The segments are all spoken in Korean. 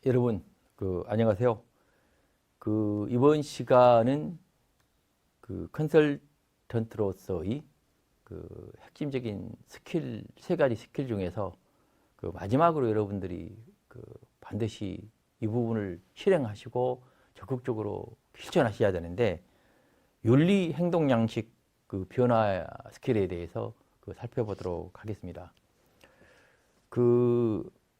여러분, 안녕하세요. 이번 시간은 컨설턴트로서의 핵심적인 스킬, 세 가지 스킬 중에서 마지막으로 여러분들이 반드시 이 부분을 실행하시고 적극적으로 실천하셔야 되는데, 윤리 행동 양식 변화 스킬에 대해서 살펴보도록 하겠습니다.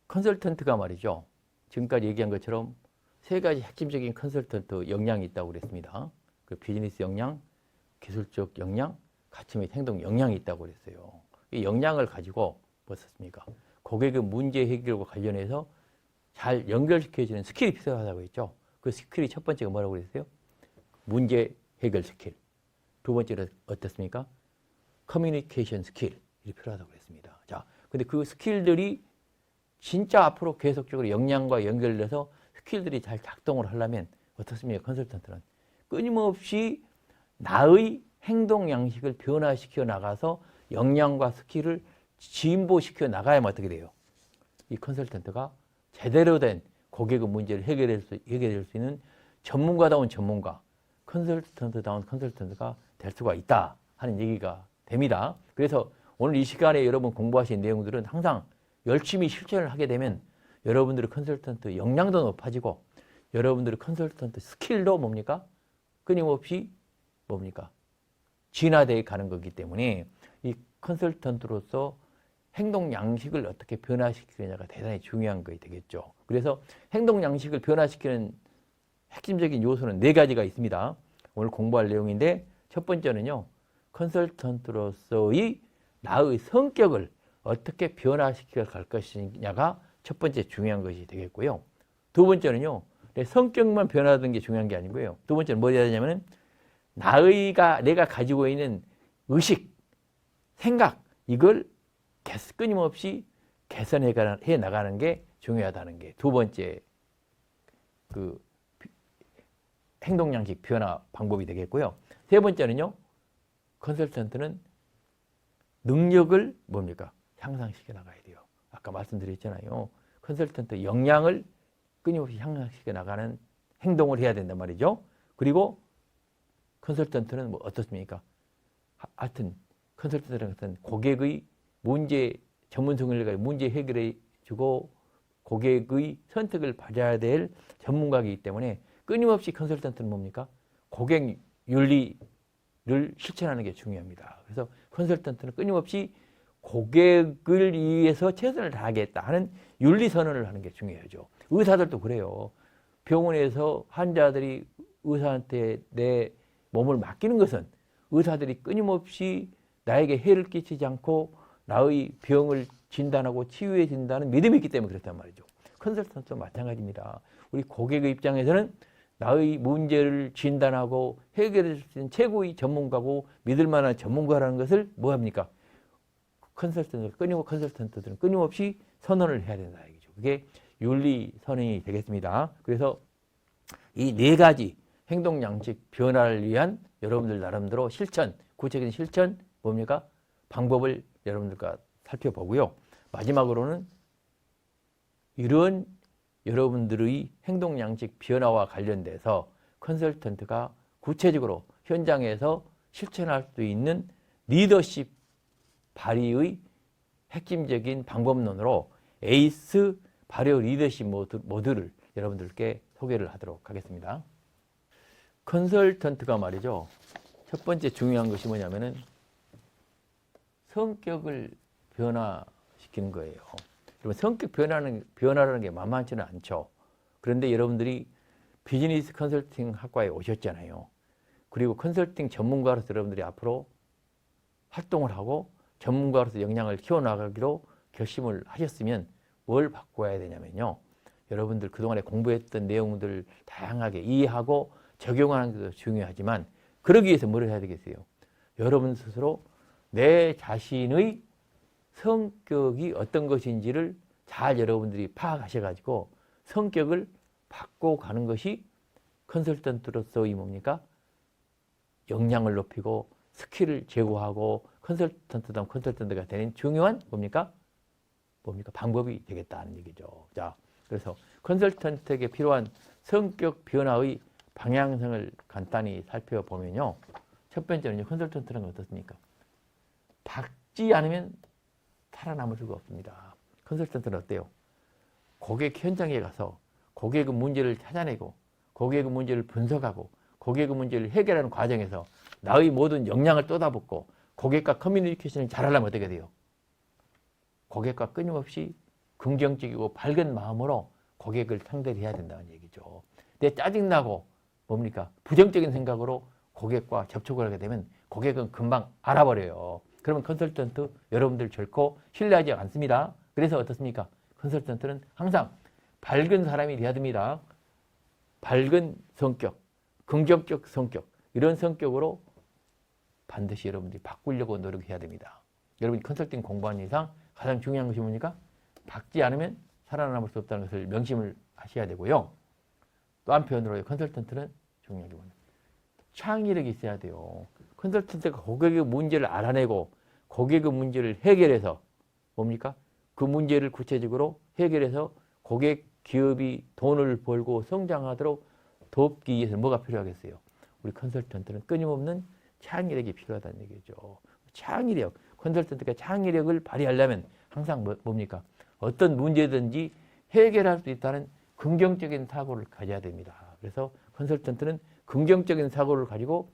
컨설턴트가 말이죠. 지금까지 얘기한 것처럼 세 가지 핵심적인 컨설턴트 역량이 있다고 그랬습니다. 비즈니스 역량, 기술적 역량, 가치 및 행동 역량이 있다고 그랬어요. 이 역량을 가지고 뭐 썼습니까? 고객의 문제 해결과 관련해서 잘 연결시켜주는 스킬이 필요하다고 했죠. 그 스킬이 첫 번째가 뭐라고 그랬어요? 문제 해결 스킬. 두 번째는 어떻습니까? 커뮤니케이션 스킬이 필요하다고 그랬습니다. 자, 근데 그 스킬들이 진짜 앞으로 계속적으로 역량과 연결돼서 스킬들이 잘 작동을 하려면 어떻습니까? 컨설턴트는 끊임없이 나의 행동 양식을 변화시켜 나가서 역량과 스킬을 진보시켜 나가야만 어떻게 돼요? 이 컨설턴트가 제대로 된 고객의 문제를 해결할 수 있는 전문가다운 전문가, 컨설턴트다운 컨설턴트가 될 수가 있다 하는 얘기가 됩니다. 그래서 오늘 이 시간에 여러분 공부하신 내용들은 항상 열심히 실천을 하게 되면 여러분들의 컨설턴트 역량도 높아지고 여러분들의 컨설턴트 스킬도 뭡니까? 끊임없이 뭡니까? 진화되어 가는 거기 때문에 이 컨설턴트로서 행동 양식을 어떻게 변화시키느냐가 대단히 중요한 것이 되겠죠. 그래서 행동 양식을 변화시키는 핵심적인 요소는 네 가지가 있습니다. 오늘 공부할 내용인데 첫 번째는요. 컨설턴트로서의 나의 성격을 어떻게 변화시켜 갈 것이냐가 첫 번째 중요한 것이 되겠고요. 두 번째는요. 내 성격만 변화하는 게 중요한 게 아니고요. 두 번째는 뭐 해야 되냐면은 내가 가지고 있는 의식, 생각 이걸 끊임없이 개선해 나가는 게 중요하다는 게 두 번째 행동 양식 변화 방법이 되겠고요. 세 번째는요. 컨설턴트는 능력을 뭡니까? 향상시켜 나가야 돼요. 아까 말씀드렸잖아요. 컨설턴트 역량을 끊임없이 향상시켜 나가는 행동을 해야 된단 말이죠. 그리고 컨설턴트는 뭐 어떻습니까? 하여튼 컨설턴트는 같은 고객의 문제 전문성을 문제 해결해 주고 고객의 선택을 받아야 될 전문가이기 때문에 끊임없이 컨설턴트는 뭡니까? 고객 윤리를 실천하는 게 중요합니다. 그래서 컨설턴트는 끊임없이 고객을 위해서 최선을 다하겠다 하는 윤리 선언을 하는 게 중요하죠. 의사들도 그래요. 병원에서 환자들이 의사한테 내 몸을 맡기는 것은 의사들이 끊임없이 나에게 해를 끼치지 않고 나의 병을 진단하고 치유해 준다는 믿음이 있기 때문에 그렇단 말이죠. 컨설턴트도 마찬가지입니다. 우리 고객의 입장에서는 나의 문제를 진단하고 해결해 줄 수 있는 최고의 전문가고 믿을 만한 전문가라는 것을 뭐 합니까? 컨설턴트들은 끊임없이 선언을 해야 된다 얘기죠. 그게 윤리 선언이 되겠습니다. 그래서 이 네 가지 행동 양식 변화를 위한 여러분들 나름대로 실천, 구체적인 실천 뭡니까? 방법을 여러분들과 살펴보고요. 마지막으로는 이런 여러분들의 행동 양식 변화와 관련돼서 컨설턴트가 구체적으로 현장에서 실천할 수 있는 리더십 발휘의 핵심적인 방법론으로 에이스 발효 리더십 모드를 여러분들께 소개를 하도록 하겠습니다. 컨설턴트가 말이죠. 첫 번째 중요한 것이 뭐냐면은 성격을 변화시키는 거예요. 여러분 성격 변화라는 게 만만치는 않죠. 그런데 여러분들이 비즈니스 컨설팅 학과에 오셨잖아요. 그리고 컨설팅 전문가로서 여러분들이 앞으로 활동을 하고 전문가로서 역량을 키워나가기로 결심을 하셨으면 뭘 바꿔야 되냐면요. 여러분들 그동안에 공부했던 내용들 다양하게 이해하고 적용하는 것도 중요하지만 그러기 위해서 뭘 해야 되겠어요? 여러분 스스로 내 자신의 성격이 어떤 것인지를 잘 여러분들이 파악하셔가지고 성격을 바꿔가는 것이 컨설턴트로서의 뭡니까? 역량을 높이고 스킬을 제고하고 컨설턴트다운 컨설턴트가 되는 중요한 뭡니까? 방법이 되겠다는 얘기죠. 자, 그래서 컨설턴트에게 필요한 성격 변화의 방향성을 간단히 살펴보면요. 첫 번째는 컨설턴트는 어떻습니까? 박지 않으면 살아남을 수가 없습니다. 컨설턴트는 어때요? 고객 현장에 가서 고객의 문제를 찾아내고 고객의 문제를 분석하고 고객의 문제를 해결하는 과정에서 나의 모든 역량을 쏟아붓고 고객과 커뮤니케이션을 잘하려면 어떻게 돼요? 고객과 끊임없이 긍정적이고 밝은 마음으로 고객을 상대를 해야 된다는 얘기죠. 내 짜증나고 뭡니까? 부정적인 생각으로 고객과 접촉을 하게 되면 고객은 금방 알아버려요. 그러면 컨설턴트 여러분들 결코 신뢰하지 않습니다. 그래서 어떻습니까? 컨설턴트는 항상 밝은 사람이 돼야 됩니다. 밝은 성격, 긍정적 성격, 이런 성격으로 반드시 여러분들이 바꾸려고 노력해야 됩니다. 여러분이 컨설팅 공부하는 이상 가장 중요한 것이 뭡니까? 박지 않으면 살아남을 수 없다는 것을 명심을 하셔야 되고요. 또 한편으로 컨설턴트는 중요한 게 뭐냐? 창의력이 있어야 돼요. 컨설턴트가 고객의 문제를 알아내고 고객의 문제를 해결해서 뭡니까? 그 문제를 구체적으로 해결해서 고객 기업이 돈을 벌고 성장하도록 돕기 위해서 뭐가 필요하겠어요? 우리 컨설턴트는 끊임없는 창의력이 필요하다는 얘기죠. 창의력, 컨설턴트가 창의력을 발휘하려면 항상 뭡니까? 어떤 문제든지 해결할 수 있다는 긍정적인 사고를 가져야 됩니다. 그래서 컨설턴트는 긍정적인 사고를 가지고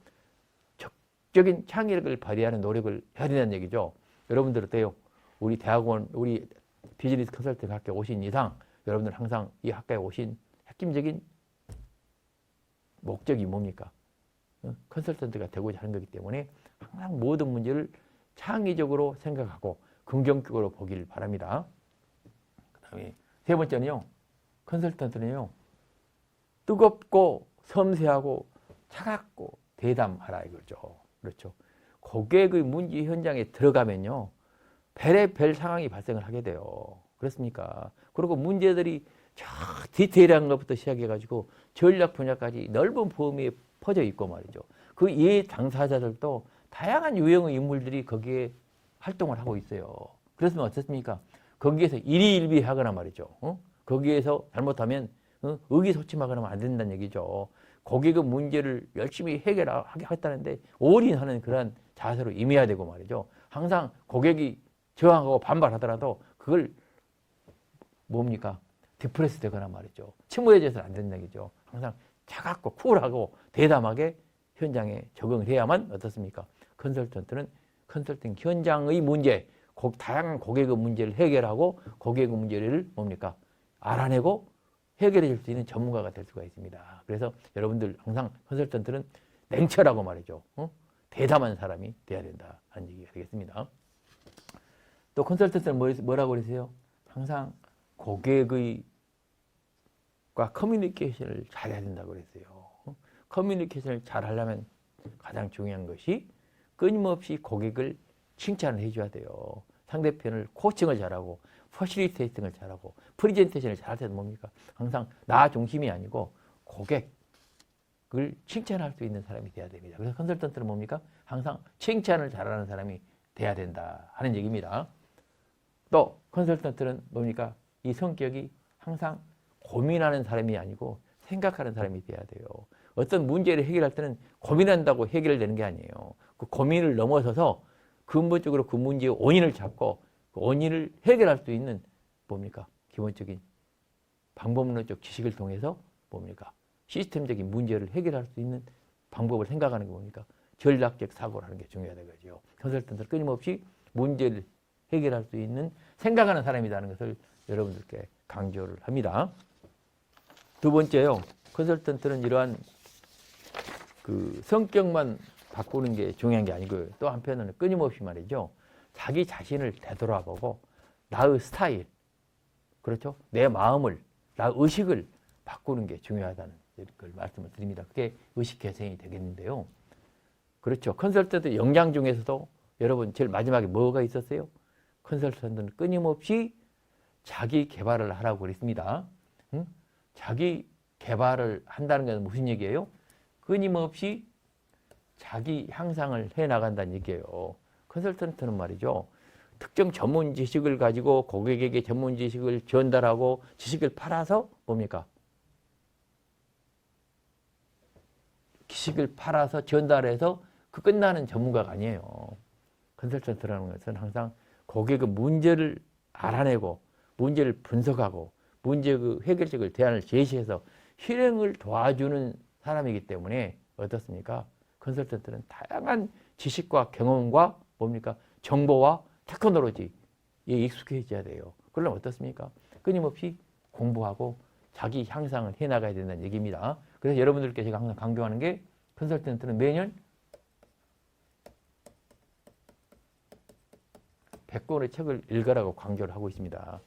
적극적인 창의력을 발휘하는 노력을 해야 된다는 얘기죠. 여러분들 어때요? 우리 대학원, 우리 비즈니스 컨설팅 학교에 오신 이상 여러분들 항상 이 학교에 오신 핵심적인 목적이 뭡니까? 컨설턴트가 되고자 하는 거기 때문에 항상 모든 문제를 창의적으로 생각하고 긍정적으로 보길 바랍니다. 그 다음에 세 번째는요. 컨설턴트는요. 뜨겁고 섬세하고 차갑고 대담하라 이거죠. 그렇죠. 고객의 문제 현장에 들어가면요. 별의별 상황이 발생을 하게 돼요. 그렇습니까? 그리고 문제들이 저 디테일한 것부터 시작해가지고 전략 분야까지 넓은 범위에 퍼져 있고 말이죠. 그 이해 당사자들도 다양한 유형의 인물들이 거기에 활동을 하고 있어요. 그래서 어떻습니까? 거기에서 일희일비하거나 말이죠. 거기에서 잘못하면 의기소침하거나 안 된다는 얘기죠. 고객의 문제를 열심히 해결하겠다는데 올인하는 그런 자세로 임해야 되고 말이죠. 항상 고객이 저항하고 반발하더라도 그걸 뭡니까? 디프레스 되거나 말이죠. 침울해져서는 안 된다는 얘기죠. 항상 차갑고 쿨하고 대담하게 현장에 적응을 해야만 어떻습니까? 컨설턴트는 컨설팅 현장의 문제, 다양한 고객의 문제를 해결하고 고객의 문제를 뭡니까? 알아내고 해결해 줄 수 있는 전문가가 될 수가 있습니다. 그래서 여러분들 항상 컨설턴트는 냉철하고 말이죠. 대담한 사람이 돼야 된다 하는 얘기가 되겠습니다. 또 컨설턴트는 뭐라고 그러세요? 항상 고객의 과 커뮤니케이션을 잘해야 된다고 그랬어요. 커뮤니케이션을 잘하려면 가장 중요한 것이 끊임없이 고객을 칭찬을 해줘야 돼요. 상대편을 코칭을 잘하고 퍼실리테이팅을 잘하고 프레젠테이션을 잘할 때는 뭡니까? 항상 나 중심이 아니고 고객을 칭찬할 수 있는 사람이 돼야 됩니다. 그래서 컨설턴트는 뭡니까? 항상 칭찬을 잘하는 사람이 돼야 된다 하는 얘기입니다. 또 컨설턴트는 뭡니까? 이 성격이 항상 고민하는 사람이 아니고 생각하는 사람이 돼야 돼요. 어떤 문제를 해결할 때는 고민한다고 해결되는 게 아니에요. 그 고민을 넘어서서 근본적으로 그 문제의 원인을 찾고 그 원인을 해결할 수 있는 뭡니까? 기본적인 방법론적 지식을 통해서 뭡니까? 시스템적인 문제를 해결할 수 있는 방법을 생각하는 게 뭡니까? 전략적 사고라는 게 중요하다는 거죠. 컨설턴트는 끊임없이 문제를 해결할 수 있는 생각하는 사람이라는 것을 여러분들께 강조를 합니다. 두 번째요. 컨설턴트는 이러한 그 성격만 바꾸는 게 중요한 게 아니고요. 또 한편으로는 끊임없이 말이죠. 자기 자신을 되돌아보고 나의 스타일, 그렇죠? 내 마음을, 나의 의식을 바꾸는 게 중요하다는 걸 말씀을 드립니다. 그게 의식 개선이 되겠는데요. 그렇죠. 컨설턴트 역량 중에서도 여러분 제일 마지막에 뭐가 있었어요? 컨설턴트는 끊임없이 자기 개발을 하라고 그랬습니다. 응? 자기 개발을 한다는 건 무슨 얘기예요? 끊임없이 자기 향상을 해나간다는 얘기예요. 컨설턴트는 말이죠. 특정 전문 지식을 가지고 고객에게 전문 지식을 전달하고 지식을 팔아서 뭡니까? 지식을 팔아서 전달해서 그 끝나는 전문가가 아니에요. 컨설턴트라는 것은 항상 고객의 문제를 알아내고 문제를 분석하고 문제 그 해결책을 대안을 제시해서 실행을 도와주는 사람이기 때문에 어떻습니까? 컨설턴트는 다양한 지식과 경험과 뭡니까? 정보와 테크놀로지에 익숙해져야 돼요. 그러려면 어떻습니까? 끊임없이 공부하고 자기 향상을 해나가야 된다는 얘기입니다. 그래서 여러분들께 제가 항상 강조하는 게 컨설턴트는 매년 100권의 책을 읽으라고 강조를 하고 있습니다.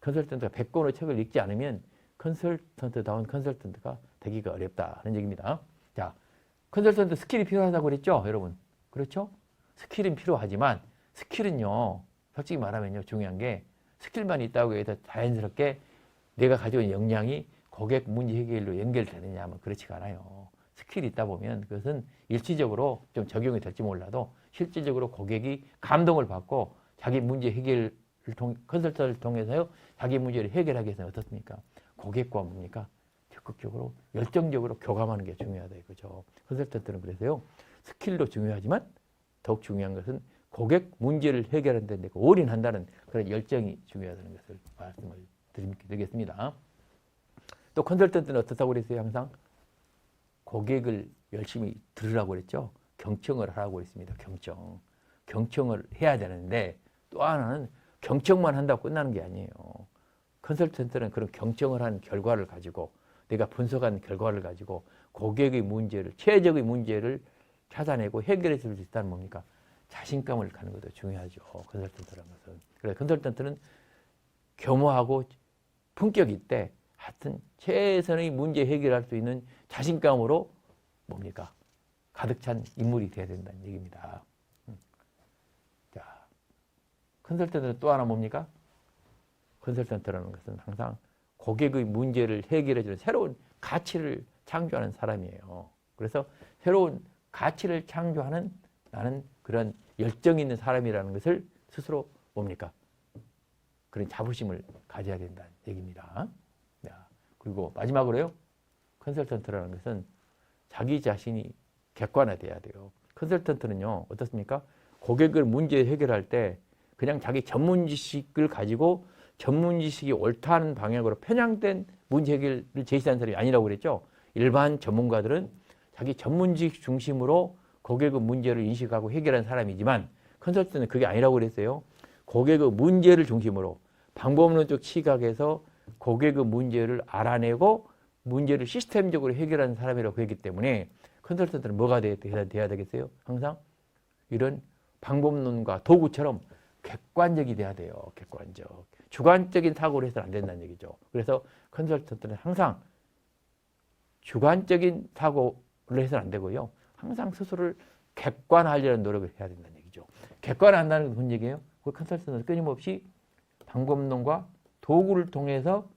컨설턴트가 100권의 책을 읽지 않으면 컨설턴트다운 컨설턴트가 되기가 어렵다는 얘기입니다. 자, 컨설턴트 스킬이 필요하다고 그랬죠, 여러분? 그렇죠? 스킬은 필요하지만 스킬은요, 솔직히 말하면요, 중요한 게 스킬만 있다고 해서 자연스럽게 내가 가지고 있는 역량이 고객 문제 해결로 연결되느냐 하면 그렇지가 않아요. 스킬이 있다 보면 그것은 일시적으로 좀 적용이 될지 몰라도 실질적으로 고객이 감동을 받고 자기 문제 해결을 컨설턴트를 통해서요, 자기 문제를 해결하기 위해서는 어떻습니까? 고객과 뭡니까? 적극적으로 열정적으로 교감하는 게 중요하다 이거죠. 컨설턴트는 그래서요, 스킬도 중요하지만 더욱 중요한 것은 고객 문제를 해결하는 데 올인한다는 그런 열정이 중요하다는 것을 말씀을 드리겠습니다. 또 컨설턴트는 어떻다고 그랬어요? 항상 고객을 열심히 들으라고 그랬죠. 경청을 하라고 그랬습니다. 경청을 해야 되는데 또 하나는 경청만 한다고 끝나는 게 아니에요. 컨설턴트는 그런 경청을 한 결과를 가지고 내가 분석한 결과를 가지고 고객의 문제를, 최적의 문제를 찾아내고 해결해 줄 수 있다는 뭡니까? 자신감을 갖는 것도 중요하죠. 컨설턴트라는 것은. 그래서 컨설턴트는 겸허하고 품격이 있대. 하여튼 최선의 문제 해결할 수 있는 자신감으로 뭡니까? 가득 찬 인물이 되어야 된다는 얘기입니다. 자, 컨설턴트는 또 하나 뭡니까? 컨설턴트라는 것은 항상 고객의 문제를 해결해주는 새로운 가치를 창조하는 사람이에요. 그래서 새로운 가치를 창조하는 나는 그런 열정 있는 사람이라는 것을 스스로 뭡니까? 그런 자부심을 가져야 된다는 얘기입니다. 그리고 마지막으로요. 컨설턴트라는 것은 자기 자신이 객관화돼야 돼요. 컨설턴트는요. 어떻습니까? 고객을 문제 해결할 때 그냥 자기 전문 지식을 가지고 전문 지식이 옳다는 방향으로 편향된 문제 해결을 제시하는 사람이 아니라고 그랬죠. 일반 전문가들은 자기 전문 지식 중심으로 고객의 문제를 인식하고 해결하는 사람이지만 컨설턴트는 그게 아니라고 그랬어요. 고객의 문제를 중심으로 방법론적 시각에서 고객의 문제를 알아내고 문제를 시스템적으로 해결하는 사람이라고 했기 때문에 컨설턴트는 뭐가 돼야 되겠어요? 항상 이런 방법론과 도구처럼 객관적이 돼야 돼요. 객관적. 주관적인 사고를 해서는 안 된다는 얘기죠. 그래서 컨설턴트는 항상 주관적인 사고를 해서는 안 되고요. 항상 스스로를 객관화하려는 노력을 해야 된다는 얘기죠. 객관화한다는 건 무슨 얘기예요? 그 컨설턴트는 끊임없이 방법론과 도구를 통해서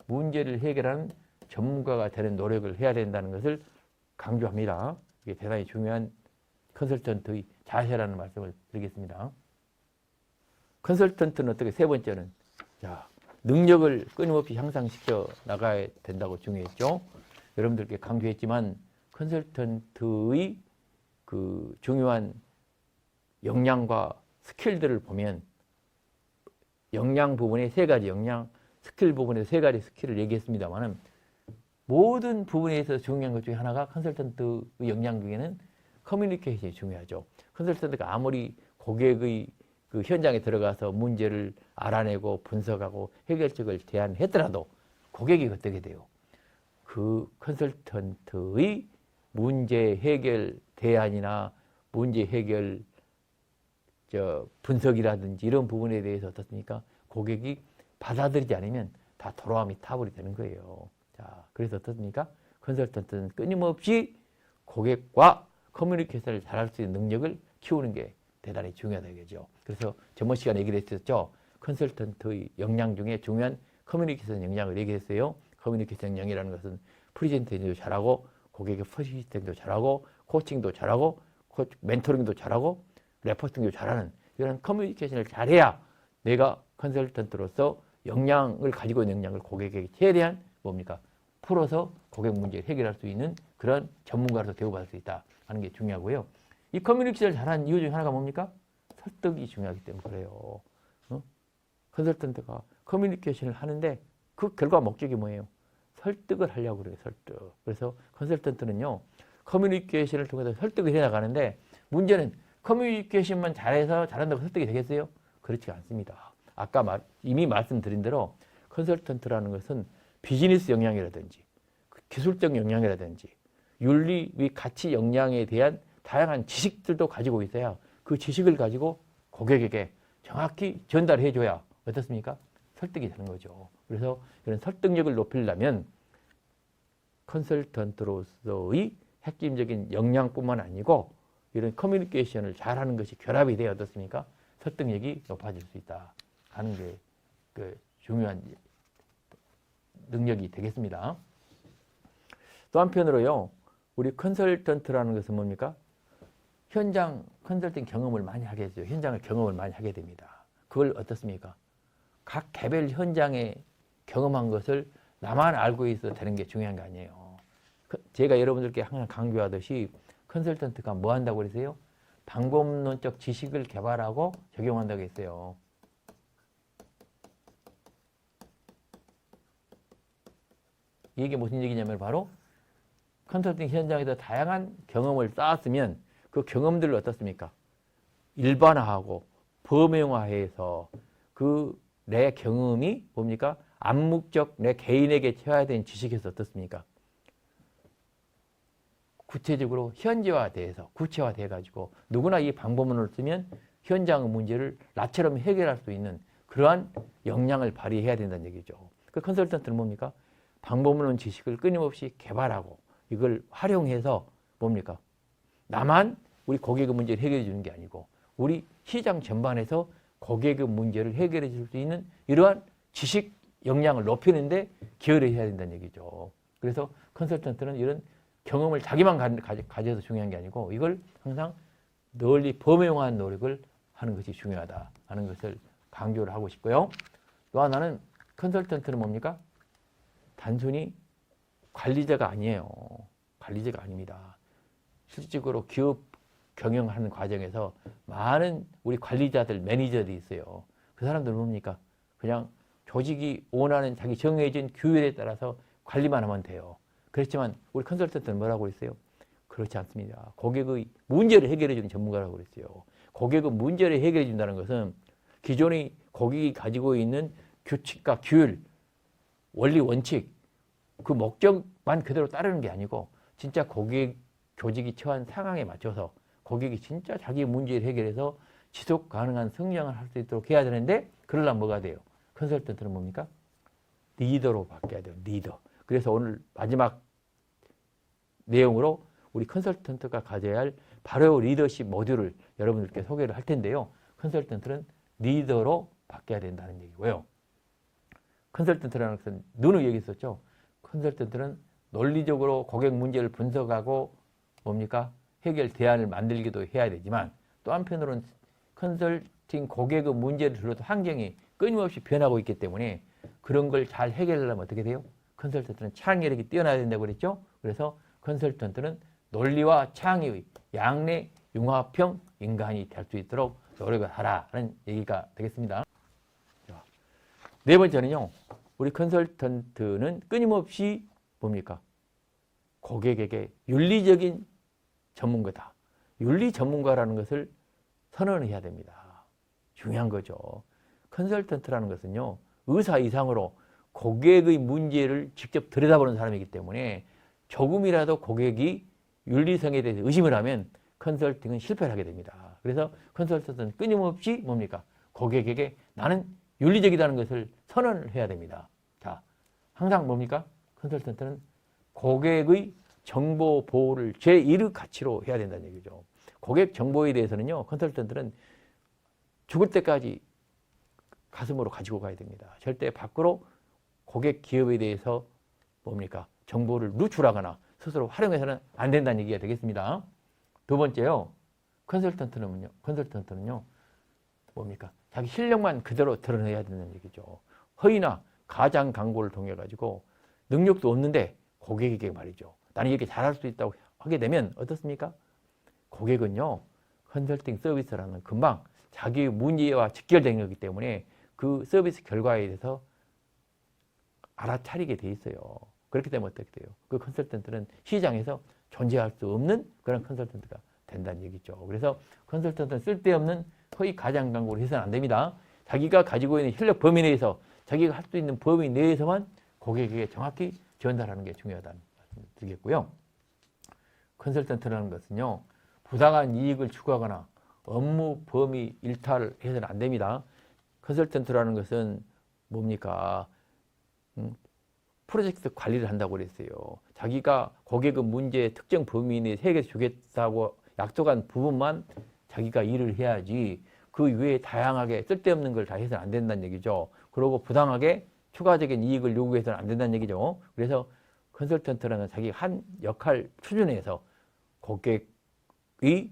문제를 해결하는 전문가가 되는 노력을 해야 된다는 것을 강조합니다. 이게 대단히 중요한 컨설턴트의 자세라는 말씀을 드리겠습니다. 컨설턴트는 어떻게 세 번째는 자, 능력을 끊임없이 향상시켜 나가야 된다고 중요했죠. 여러분들께 강조했지만 컨설턴트의 그 중요한 역량과 스킬들을 보면 역량 부분에 세 가지 역량, 스킬 부분에 세 가지 스킬을 얘기했습니다만은 모든 부분에 있어서 중요한 것 중에 하나가 컨설턴트의 역량 중에는 커뮤니케이션이 중요하죠. 컨설턴트가 아무리 고객의 그 현장에 들어가서 문제를 알아내고 분석하고 해결책을 제안했더라도 고객이 어떻게 돼요? 그 컨설턴트의 문제 해결 대안이나 문제 해결 분석이라든지 이런 부분에 대해서 어떻습니까? 고객이 받아들이지 않으면 다 도로함이 타버리 되는 거예요. 자, 그래서 어떻습니까? 컨설턴트는 끊임없이 고객과 커뮤니케이션을 잘할 수 있는 능력을 키우는 게 대단히 중요하다겠죠. 그래서 저번 시간에 얘기를 했었죠. 컨설턴트의 역량 중에 중요한 커뮤니케이션 역량을 얘기했어요. 커뮤니케이션 역량이라는 것은 프레젠테이션도 잘하고 고객의 퍼시스팅도 잘하고 코칭도 잘하고 멘토링도 잘하고 레포팅도 잘하는 이런 커뮤니케이션을 잘해야 내가 컨설턴트로서 역량을 가지고 있는 역량을 고객에게 최대한 뭡니까? 풀어서 고객 문제를 해결할 수 있는 그런 전문가로서 대우받을 수 있다 하는 게 중요하고요. 이 커뮤니케이션을 잘하는 이유 중에 하나가 뭡니까? 설득이 중요하기 때문에 그래요. 컨설턴트가 커뮤니케이션을 하는데 그 결과 목적이 뭐예요? 설득을 하려고 그래요. 설득. 그래서 컨설턴트는요. 커뮤니케이션을 통해서 설득을 해나가는데 문제는 커뮤니케이션만 잘해서 잘한다고 설득이 되겠어요? 그렇지 않습니다. 아까 이미 말씀드린 대로 컨설턴트라는 것은 비즈니스 역량이라든지 기술적 역량이라든지 윤리 및 가치 역량에 대한 다양한 지식들도 가지고 있어야 그 지식을 가지고 고객에게 정확히 전달해줘야 어떻습니까? 설득이 되는 거죠. 그래서 이런 설득력을 높이려면 컨설턴트로서의 핵심적인 역량뿐만 아니고 이런 커뮤니케이션을 잘하는 것이 결합이 되어 어떻습니까? 설득력이 높아질 수 있다 하는 게 그 중요한 능력이 되겠습니다. 또 한편으로요. 우리 컨설턴트라는 것은 뭡니까? 현장 컨설팅 경험을 많이 하게 되죠. 현장을 경험을 많이 하게 됩니다. 그걸 어떻습니까? 각 개별 현장에 경험한 것을 나만 알고 있어도 되는 게 중요한 거 아니에요. 제가 여러분들께 항상 강조하듯이 컨설턴트가 뭐 한다고 그러세요? 방법론적 지식을 개발하고 적용한다고 했어요. 이게 무슨 얘기냐면 바로 컨설팅 현장에서 다양한 경험을 쌓았으면 그 경험들을 어떻습니까? 일반화하고 범용화해서 그 내 경험이 뭡니까? 암묵적 내 개인에게 체화된 지식에서 어떻습니까? 구체적으로 현지화돼서 구체화돼 가지고 누구나 이 방법론을 쓰면 현장의 문제를 나처럼 해결할 수 있는 그러한 역량을 발휘해야 된다는 얘기죠. 그 컨설턴트는 뭡니까? 방법론 지식을 끊임없이 개발하고 이걸 활용해서 뭡니까? 나만 우리 고객의 문제를 해결해 주는 게 아니고 우리 시장 전반에서 고객의 문제를 해결해 줄 수 있는 이러한 지식 역량을 높이는데 기여를 해야 된다는 얘기죠. 그래서 컨설턴트는 이런 경험을 자기만 가져서 중요한 게 아니고 이걸 항상 널리 범용화한 노력을 하는 것이 중요하다 하는 것을 강조를 하고 싶고요. 또 하나는 컨설턴트는 뭡니까? 단순히 관리자가 아니에요. 관리자가 아닙니다. 실질적으로 기업 경영하는 과정에서 많은 우리 관리자들, 매니저들이 있어요. 그 사람들은 뭡니까? 그냥 조직이 원하는 자기 정해진 규율에 따라서 관리만 하면 돼요. 그렇지만 우리 컨설턴트는 뭐라고 했어요? 그렇지 않습니다. 고객의 문제를 해결해 주는 전문가라고 그랬어요. 고객의 문제를 해결해 준다는 것은 기존의 고객이 가지고 있는 규칙과 규율, 원리, 원칙, 그 목적만 그대로 따르는 게 아니고 진짜 고객 조직이 처한 상황에 맞춰서 고객이 진짜 자기 문제를 해결해서 지속 가능한 성장을 할 수 있도록 해야 되는데 그러려면 뭐가 돼요? 컨설턴트는 뭡니까? 리더로 바뀌어야 돼요. 리더. 그래서 오늘 마지막 내용으로 우리 컨설턴트가 가져야 할 바로 리더십 모듈을 여러분들께 소개를 할 텐데요. 컨설턴트는 리더로 바뀌어야 된다는 얘기고요. 컨설턴트라는 것은 누누이 얘기했었죠. 컨설턴트는 논리적으로 고객 문제를 분석하고 뭡니까? 해결 대안을 만들기도 해야 되지만 또 한편으로는 컨설팅 고객의 문제를 들어도 환경이 끊임없이 변하고 있기 때문에 그런 걸 잘 해결하려면 어떻게 돼요? 컨설턴트는 창의력이 뛰어나야 된다고 그랬죠. 그래서 컨설턴트는 논리와 창의의 양내 융합형 인간이 될 수 있도록 노력을 하라는 얘기가 되겠습니다. 네 번째는요. 우리 컨설턴트는 끊임없이 뭡니까? 고객에게 윤리적인 전문가다. 윤리 전문가라는 것을 선언해야 됩니다. 중요한 거죠. 컨설턴트라는 것은요. 의사 이상으로 고객의 문제를 직접 들여다보는 사람이기 때문에 조금이라도 고객이 윤리성에 대해서 의심을 하면 컨설팅은 실패를 하게 됩니다. 그래서 컨설턴트는 끊임없이 뭡니까? 고객에게 나는 윤리적이라는 것을 선언을 해야 됩니다. 자, 항상 뭡니까? 컨설턴트는 고객의 정보 보호를 제1의 가치로 해야 된다는 얘기죠. 고객 정보에 대해서는요. 컨설턴트는 죽을 때까지 가슴으로 가지고 가야 됩니다. 절대 밖으로 고객 기업에 대해서 뭡니까? 정보를 누출하거나 스스로 활용해서는 안 된다는 얘기가 되겠습니다. 두 번째요. 컨설턴트는요. 뭡니까? 자기 실력만 그대로 드러내야 되는 얘기죠. 허위나 가장 광고를 통해 가지고 능력도 없는데 고객에게 말이죠. 나는 이렇게 잘할 수 있다고 하게 되면 어떻습니까? 고객은요, 컨설팅 서비스라는 금방 자기 문제와 직결된 거기 때문에 그 서비스 결과에 대해서 알아차리게 돼 있어요. 그렇기 때문에 어떻게 돼요? 그 컨설턴트는 시장에서 존재할 수 없는 그런 컨설턴트가 된다는 얘기죠. 그래서 컨설턴트는 쓸데없는 허위 가장 광고를 해서는 안 됩니다. 자기가 가지고 있는 실력 범위 내에서 자기가 할 수 있는 범위 내에서만 고객에게 정확히 전달하는 게 중요하다는 말씀 드리겠고요. 컨설턴트라는 것은요, 부당한 이익을 추구하거나 업무 범위 일탈을 해서는 안 됩니다. 컨설턴트라는 것은 뭡니까? 프로젝트 관리를 한다고 그랬어요. 자기가 고객의 문제의 특정 범위 내에 해결해 주겠다고 약속한 부분만 자기가 일을 해야지 그 외에 다양하게 쓸데없는 걸 다 해서는 안 된다는 얘기죠. 그리고 부당하게 추가적인 이익을 요구해서는 안 된다는 얘기죠. 그래서 컨설턴트라는 자기 한 역할 수준에서 고객의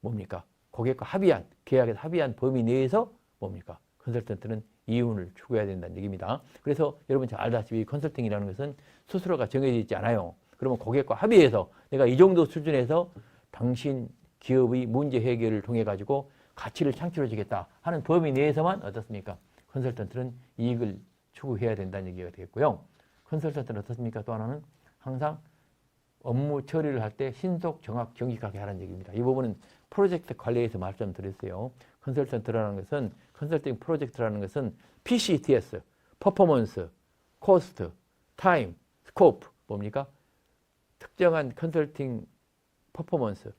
뭡니까? 고객과 합의한, 계약에서 합의한 범위 내에서 뭡니까? 컨설턴트는 이윤을 추구해야 된다는 얘기입니다. 그래서 여러분 잘 알다시피 컨설팅이라는 것은 스스로가 정해져 있지 않아요. 그러면 고객과 합의해서 내가 이 정도 수준에서 당신 기업의 문제 해결을 통해 가지고 가치를 창출해 주겠다 하는 범위 내에서만 어떻습니까? 컨설턴트는 이익을 추구해야 된다는 얘기가 되겠고요. 컨설턴트는 어떻습니까? 또 하나는 항상 업무 처리를 할 때 신속, 정확, 정직하게 하라는 얘기입니다. 이 부분은 프로젝트 관리에서 말씀드렸어요. 컨설턴트라는 것은, 컨설팅 프로젝트라는 것은 PCTS, 퍼포먼스, 코스트, 타임, 스코프, 뭡니까? 특정한 컨설팅 퍼포먼스,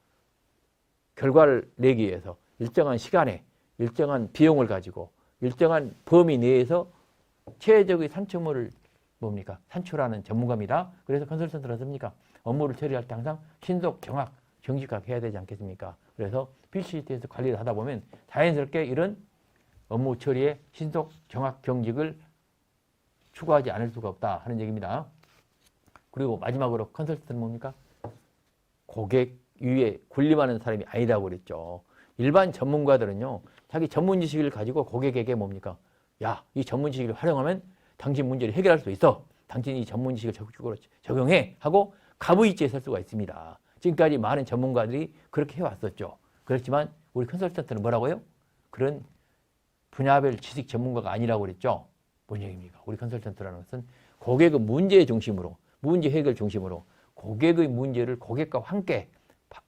결과를 내기 위해서 일정한 시간에 일정한 비용을 가지고 일정한 범위 내에서 최적의 산출물을 뭡니까? 산출하는 전문가입니다. 그래서 컨설턴트는 어떻습니까? 업무를 처리할 때 항상 신속, 정확, 정직하게 해야 되지 않겠습니까? 그래서 PCT에서 관리를 하다 보면 자연스럽게 이런 업무 처리에 신속, 정확, 정직을 추구하지 않을 수가 없다 하는 얘기입니다. 그리고 마지막으로 컨설턴트는 뭡니까? 고객 위에 군림하는 사람이 아니라고 그랬죠. 일반 전문가들은요, 자기 전문 지식을 가지고 고객에게 뭡니까? 야, 이 전문 지식을 활용하면 당신 문제를 해결할 수 있어. 당신이 이 전문 지식을 적극적으로 적용해. 하고 가부이치에 설 수가 있습니다. 지금까지 많은 전문가들이 그렇게 해왔었죠. 그렇지만 우리 컨설턴트는 뭐라고요? 그런 분야별 지식 전문가가 아니라고 그랬죠. 뭔 얘기입니까? 우리 컨설턴트라는 것은 고객의 문제 중심으로, 문제 해결 중심으로 고객의 문제를 고객과 함께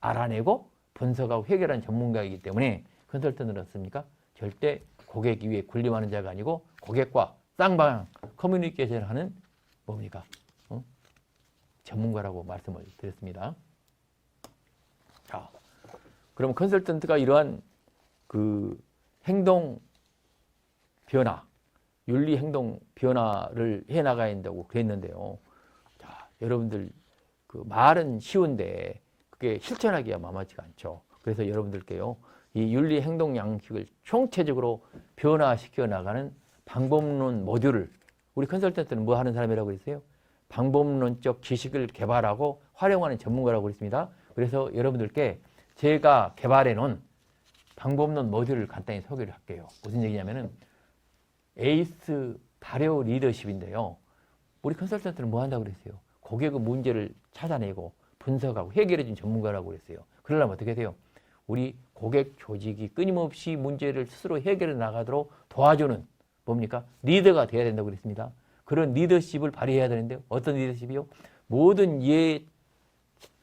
알아내고 분석하고 해결하는 전문가이기 때문에 컨설턴트는 어떻습니까? 절대 고객 위에 군림하는 자가 아니고 고객과 쌍방향 커뮤니케이션을 하는 뭡니까? 전문가라고 말씀을 드렸습니다. 자, 그럼 컨설턴트가 이러한 그 행동 변화, 윤리 행동 변화를 해 나가야 한다고 그랬는데요. 자, 여러분들 그 말은 쉬운데 그게 실천하기가 만만치가 않죠. 그래서 여러분들께요, 이 윤리 행동 양식을 총체적으로 변화시켜 나가는 방법론 모듈을, 우리 컨설턴트는 뭐 하는 사람이라고 그랬어요? 방법론적 지식을 개발하고 활용하는 전문가라고 그랬습니다. 그래서 여러분들께 제가 개발해 놓은 방법론 모듈을 간단히 소개를 할게요. 무슨 얘기냐면은 에이스 발효 리더십인데요. 우리 컨설턴트는 뭐 한다고 그랬어요? 고객의 문제를 찾아내고 분석하고 해결해 준 전문가라고 그랬어요. 그러려면 어떻게 돼요? 우리 고객 조직이 끊임없이 문제를 스스로 해결해 나가도록 도와주는 뭡니까? 리더가 돼야 된다고 그랬습니다. 그런 리더십을 발휘해야 되는데 어떤 리더십이요? 모든 이해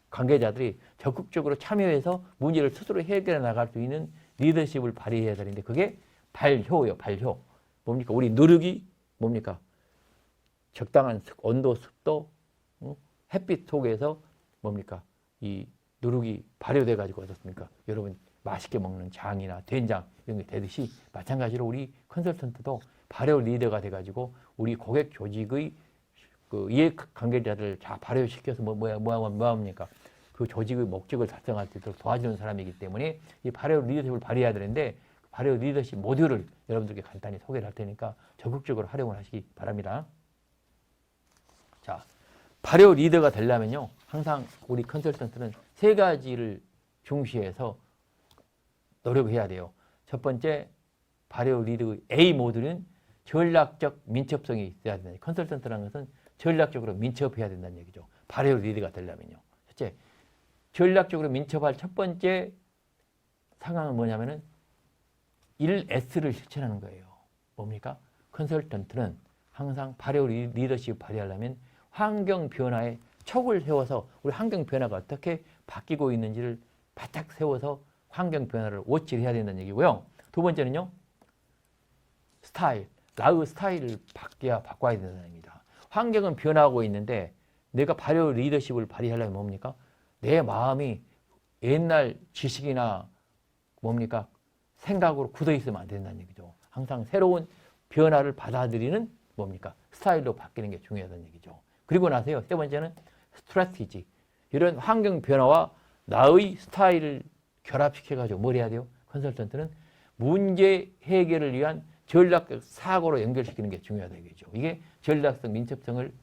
관계자들이 적극적으로 참여해서 문제를 스스로 해결해 나갈 수 있는 리더십을 발휘해야 되는데 그게 발효예요. 발효. 뭡니까? 우리 누룩이 뭡니까? 적당한 온도, 습도, 햇빛 속에서 뭡니까? 이 누룩이 발효돼 가지고 어떻습니까? 여러분 맛있게 먹는 장이나 된장 이런 게 되듯이 마찬가지로 우리 컨설턴트도 발효 리더가 돼 가지고 우리 고객 조직의 그 이해 관계자들을 다 발효시켜서 뭐합니까? 그 조직의 목적을 달성할 수 있도록 도와주는 사람이기 때문에 이 발효 리더십을 발휘해야 되는데 발효 리더십 모듈을 여러분들께 간단히 소개를 할 테니까 적극적으로 활용을 하시기 바랍니다. 자, 발효 리더가 되려면요, 항상 우리 컨설턴트는 세 가지를 중시해서 노력해야 돼요. 첫 번째, 발효 리더 A 모드는 전략적 민첩성이 있어야 된다. 컨설턴트라는 것은 전략적으로 민첩해야 된다는 얘기죠. 발효 리더가 되려면요. 첫째, 전략적으로 민첩할 첫 번째 상황은 뭐냐면은 1S를 실천하는 거예요. 뭡니까? 컨설턴트는 항상 발효 리더십을 발휘하려면 환경 변화에 촉을 세워서 우리 환경 변화가 어떻게 바뀌고 있는지를 바짝 세워서 환경 변화를 워치를 해야 된다는 얘기고요. 두 번째는요. 스타일, 나의 스타일을 바꿔야 된다는 얘기입니다. 환경은 변화하고 있는데 내가 발효 리더십을 발휘하려면 뭡니까? 내 마음이 옛날 지식이나 뭡니까? 생각으로 굳어 있으면 안 된다는 얘기죠. 항상 새로운 변화를 받아들이는 뭡니까? 스타일로 바뀌는 게 중요하다는 얘기죠. 그리고 나서요. 세 번째는 스트래티지. 이런 환경 변화와 나의 스타일을 결합시켜가지고 뭘 해야 돼요? 컨설턴트는 문제 해결을 위한 전략적 사고로 연결시키는 게 중요하다 이거죠. 이게 전략성 민첩성을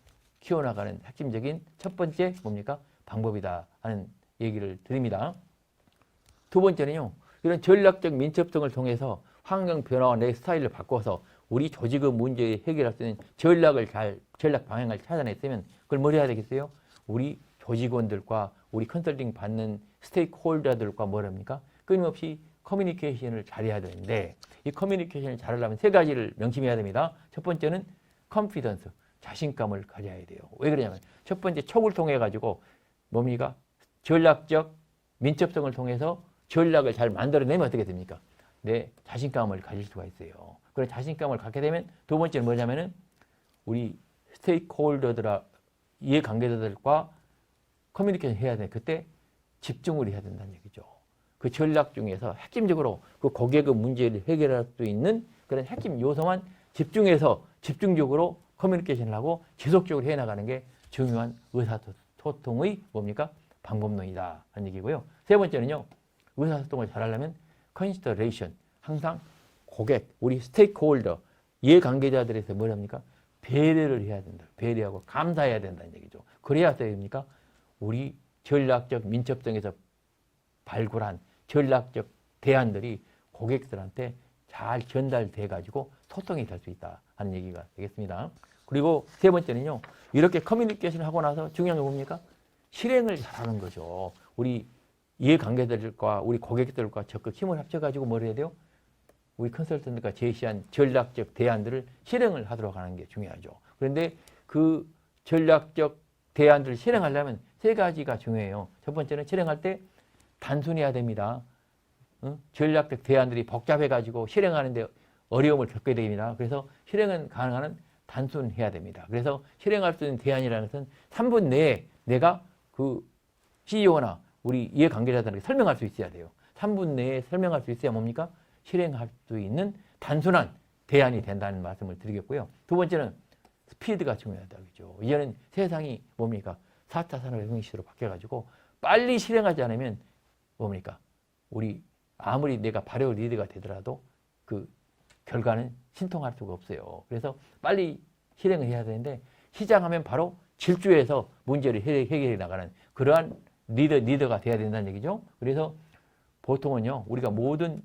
키워나가는 핵심적인 첫 번째 뭡니까? 방법이다 하는 얘기를 드립니다. 두 번째는요. 이런 전략적 민첩성을 통해서 환경 변화와 내 스타일을 바꿔서 우리 조직의 문제를 해결할 수 있는 전략 방향을 찾아냈으면 그걸 뭘 해야 되겠어요? 우리 조직원들과 우리 컨설팅 받는 스테이크홀더들과 뭐랍니까? 끊임없이 커뮤니케이션을 잘해야 되는데 이 커뮤니케이션을 잘하려면 세 가지를 명심해야 됩니다. 첫 번째는 컨피던스, 자신감을 가져야 돼요. 왜 그러냐면 첫 번째 촉을 통해 가지고 뭡니까? 전략적 민첩성을 통해서 전략을 잘 만들어내면 어떻게 됩니까? 내 자신감을 가질 수가 있어요. 그런 자신감을 갖게 되면 두 번째는 뭐냐면은 우리 스테이크홀더들과 이해관계자들과 커뮤니케이션 해야 돼. 그때 집중을 해야 된다는 얘기죠. 그 전략 중에서 핵심적으로 그 고객의 문제를 해결할 수 있는 그런 핵심 요소만 집중해서 집중적으로 커뮤니케이션을 하고 지속적으로 해나가는 게 중요한 의사소통의 뭡니까? 방법론이다 하는 얘기고요. 세 번째는요. 의사소통을 잘하려면 컨시더레이션, 항상 고객, 우리 스테이크홀더, 이해관계자들에서 뭘 합니까? 배려를 해야 된다. 배려하고 감사해야 된다는 얘기죠. 그래야 됩니까? 우리 전략적 민첩성에서 발굴한 전략적 대안들이 고객들한테 잘 전달돼 가지고 소통이 될 수 있다 하는 얘기가 되겠습니다. 그리고 세 번째는요. 이렇게 커뮤니케이션을 하고 나서 중요한 게 뭡니까? 실행을 잘하는 거죠. 우리 이해관계자들과 우리 고객들과 적극 힘을 합쳐가지고 뭘 해야 돼요? 우리 컨설턴트가 제시한 전략적 대안들을 실행을 하도록 하는 게 중요하죠. 그런데 그 전략적 대안들을 실행하려면 세 가지가 중요해요. 첫 번째는 실행할 때 단순해야 됩니다. 전략적 대안들이 복잡해가지고 실행하는데 어려움을 겪게 됩니다. 그래서 실행은 가능한 한 단순해야 됩니다. 그래서 실행할 수 있는 대안이라는 것은 3분 내에 내가 그 CEO나 우리 이해관계자들에게 설명할 수 있어야 돼요. 3분 내에 설명할 수 있어야 뭡니까? 실행할 수 있는 단순한 대안이 된다는 말씀을 드리겠고요. 두 번째는 스피드가 중요하다죠. 이제는 세상이 뭡니까? 4차 산업혁명 시대로 바뀌어가지고 빨리 실행하지 않으면 뭡니까? 우리 아무리 내가 발효 리더가 되더라도 그 결과는 신통할 수가 없어요. 그래서 빨리 실행을 해야 되는데 시작하면 바로 질주해서 문제를 해결해 나가는 그러한 리더가 돼야 된다는 얘기죠. 그래서 보통은요, 우리가 모든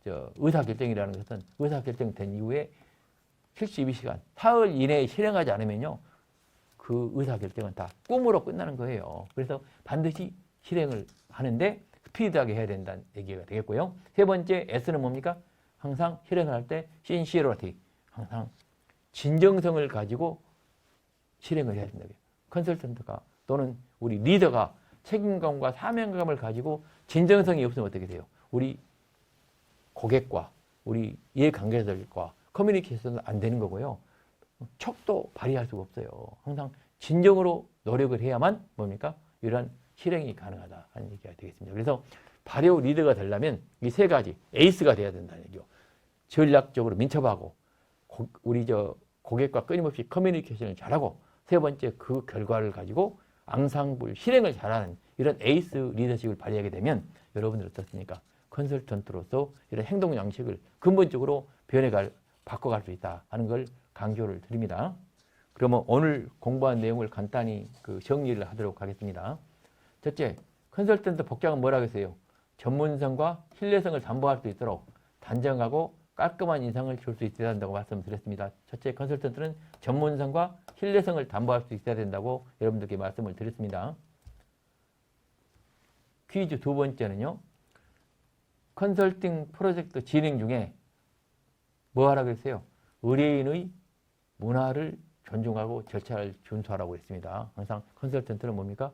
의사결정이라는 것은 의사결정된 이후에 72시간, 사흘 이내에 실행하지 않으면요, 그 의사결정은 다 꿈으로 끝나는 거예요. 그래서 반드시 실행을 하는데 스피드하게 해야 된다는 얘기가 되겠고요. 세 번째 S는 뭡니까? 항상 실행을 할 때 신시어리티, 항상 진정성을 가지고 실행을 해야 된다. 컨설턴트가 또는 우리 리더가 책임감과 사명감을 가지고 진정성이 없으면 어떻게 돼요? 우리 고객과 우리 이해관계자들과 커뮤니케이션은 안 되는 거고요. 촉도 발휘할 수가 없어요. 항상 진정으로 노력을 해야만 뭡니까? 이런 실행이 가능하다 하는 얘기가 되겠습니다. 그래서 발효 리더가 되려면 이 세 가지 에이스가 돼야 된다는 얘기죠. 전략적으로 민첩하고 우리 고객과 끊임없이 커뮤니케이션을 잘하고 세 번째 그 결과를 가지고 앙상블 실행을 잘하는 이런 에이스 리더십을 발휘하게 되면 여러분들 어떻습니까? 컨설턴트로서 이런 행동 양식을 근본적으로 바꿔갈 수 있다 하는 걸 강조를 드립니다. 그러면 오늘 공부한 내용을 간단히 정리를 하도록 하겠습니다. 첫째, 컨설턴트 복장은 뭐라고 했어요? 전문성과 신뢰성을 담보할 수 있도록 단정하고 깔끔한 인상을 줄 수 있어야 한다고 말씀드렸습니다. 첫째, 컨설턴트는 전문성과 신뢰성을 담보할 수 있어야 된다고 여러분들께 말씀을 드렸습니다. 퀴즈 두 번째는요. 컨설팅 프로젝트 진행 중에 뭐 하라고 했어요? 의뢰인의 문화를 존중하고 절차를 준수하라고 했습니다. 항상 컨설턴트는 뭡니까?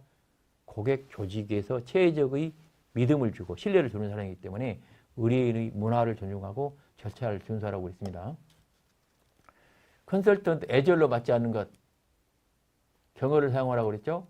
고객 조직에서 최적의 믿음을 주고 신뢰를 주는 사람이기 때문에 의뢰인의 문화를 존중하고 절차를 준수하라고 했습니다. 컨설턴트 애절로 맞지 않는 것, 경어를 사용하라고 그랬죠.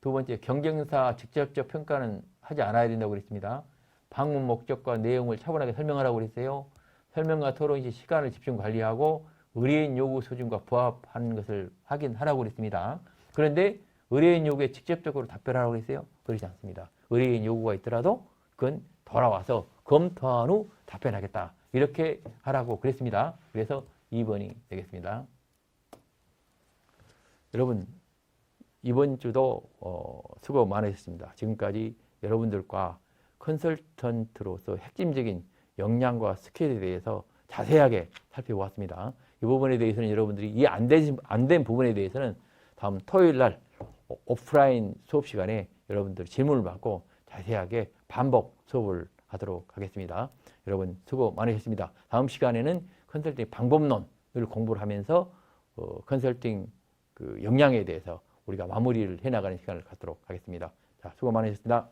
두 번째, 경쟁사 직접적 평가는 하지 않아야 된다고 그랬습니다. 방문 목적과 내용을 차분하게 설명하라고 그랬어요. 설명과 토론 시 시간을 집중 관리하고 의뢰인 요구 수준과 부합하는 것을 확인하라고 그랬습니다. 그런데 의뢰인 요구에 직접적으로 답변하라고 그랬어요. 그렇지 않습니다. 의뢰인 요구가 있더라도 그건 돌아와서 검토한 후 답변하겠다. 이렇게 하라고 그랬습니다. 그래서 2번이 되겠습니다. 여러분, 이번 주도 수고 많으셨습니다. 지금까지 여러분들과 컨설턴트로서 핵심적인 역량과 스킬에 대해서 자세하게 살펴보았습니다. 이 부분에 대해서는 여러분들이 이 안 된 부분에 대해서는 다음 토요일 날 오프라인 수업 시간에 여러분들 질문을 받고 자세하게 반복 수업을 하도록 하겠습니다. 여러분 수고 많으셨습니다. 다음 시간에는 컨설팅 방법론을 공부를 하면서 컨설팅 그 역량에 대해서 우리가 마무리를 해나가는 시간을 갖도록 하겠습니다. 자, 수고 많으셨습니다.